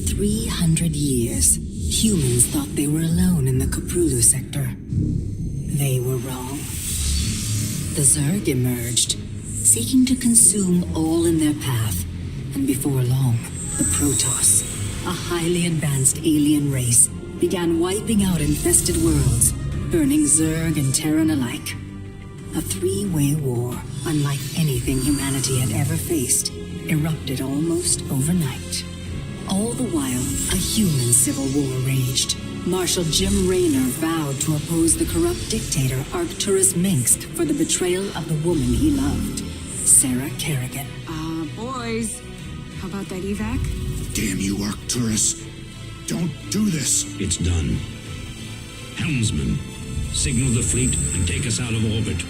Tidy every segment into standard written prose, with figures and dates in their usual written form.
300 years, humans thought they were alone in the Koprulu sector. They were wrong. The Zerg emerged, seeking to consume all in their path, and before long, the Protoss, a highly advanced alien race, began wiping out infested worlds, burning Zerg and Terran alike. A three-way war, unlike anything humanity had ever faced, erupted almost overnight. All the while, a human civil war raged. Marshal Jim Raynor vowed to oppose the corrupt dictator Arcturus Mengsk for the betrayal of the woman he loved, Sarah Karrigan. Boys, how about that evac? Damn you, Arcturus. Don't do this. It's done. Helmsman, signal the fleet and take us out of orbit.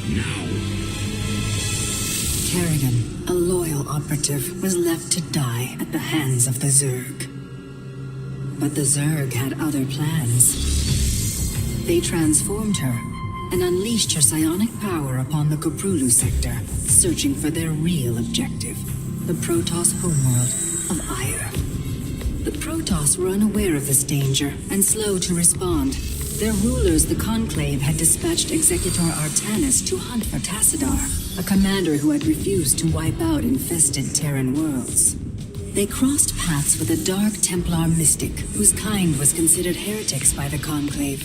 Now. Karrigan, a loyal operative, was left to die at the hands of the Zerg. But the Zerg had other plans. They transformed her and unleashed her psionic power upon the Koprulu sector, searching for their real objective, the Protoss homeworld of Ire. The Protoss were unaware of this danger and slow to respond. Their rulers, the Conclave, had dispatched Executor Artanis to hunt for Tassadar, a commander who had refused to wipe out infested Terran worlds. They crossed paths with a Dark Templar mystic, whose kind was considered heretics by the Conclave.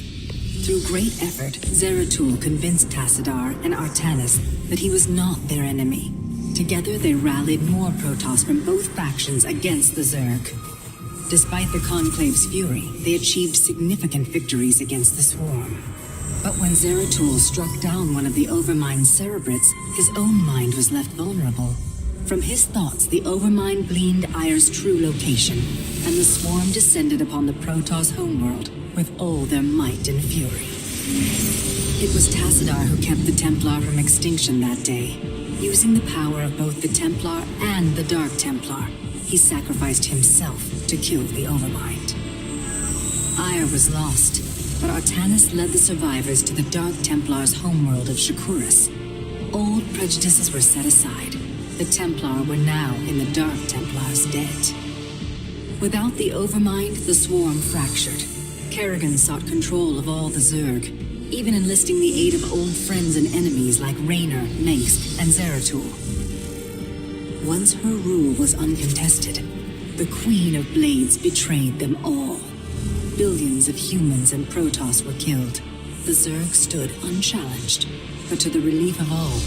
Through great effort, Zeratul convinced Tassadar and Artanis that he was not their enemy. Together they rallied more Protoss from both factions against the Zerg. Despite the Conclave's fury, they achieved significant victories against the Swarm. But when Zeratul struck down one of the Overmind Cerebrates, his own mind was left vulnerable. From his thoughts, the Overmind gleaned Ire's true location, and the Swarm descended upon the Protoss homeworld with all their might and fury. It was Tassadar who kept the Templar from extinction that day. Using the power of both the Templar and the Dark Templar, he sacrificed himself to kill the Overmind. Ire was lost, but Artanis led the survivors to the Dark Templar's homeworld of Shakuras. Old prejudices were set aside. The Templar were now in the Dark Templar's debt. Without the Overmind, the Swarm fractured. Karrigan sought control of all the Zerg, even enlisting the aid of old friends and enemies like Raynor, Mengsk, and Zeratul. Once her rule was uncontested, the Queen of Blades betrayed them all. Billions of humans and Protoss were killed. The Zerg stood unchallenged, but to the relief of all,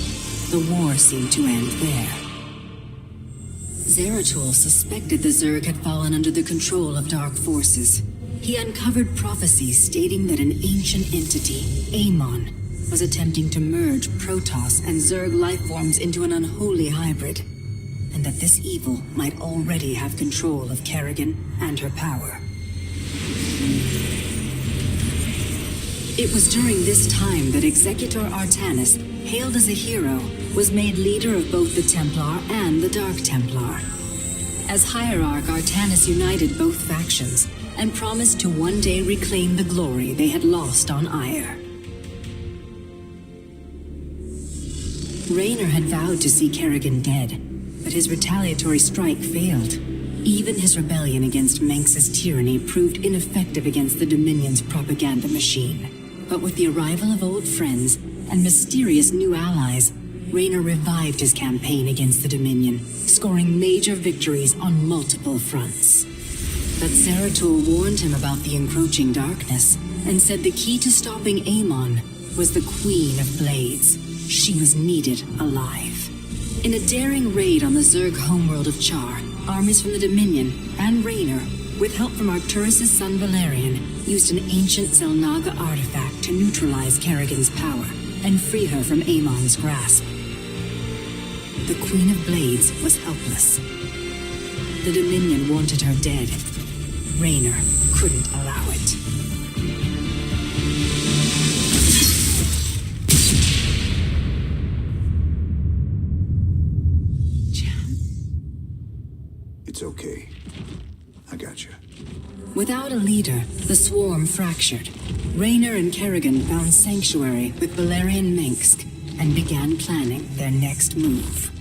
the war seemed to end there. Zeratul suspected the Zerg had fallen under the control of dark forces. He uncovered prophecies stating that an ancient entity, Amon, was attempting to merge Protoss and Zerg lifeforms into an unholy hybrid, and that this evil might already have control of Karrigan and her power. It was during this time that Executor Artanis, hailed as a hero, was made leader of both the Templar and the Dark Templar. As Hierarch, Artanis united both factions and promised to one day reclaim the glory they had lost on Ire. Raynor had vowed to see Karrigan dead, but his retaliatory strike failed. Even his rebellion against Mengsk's tyranny proved ineffective against the Dominion's propaganda machine. But with the arrival of old friends and mysterious new allies, Raynor revived his campaign against the Dominion, scoring major victories on multiple fronts. But Zeratul warned him about the encroaching darkness, and said the key to stopping Amon was the Queen of Blades. She was needed alive. In a daring raid on the Zerg homeworld of Char, armies from the Dominion and Raynor, with help from Arcturus' son Valerian, used an ancient Zelnaga artifact to neutralize Karrigan's power and free her from Amon's grasp. The Queen of Blades was helpless. The Dominion wanted her dead. Raynor couldn't allow it. It's okay. I got you. Without a leader, the Swarm fractured. Raynor and Karrigan found sanctuary with Valerian Mengsk and began planning their next move.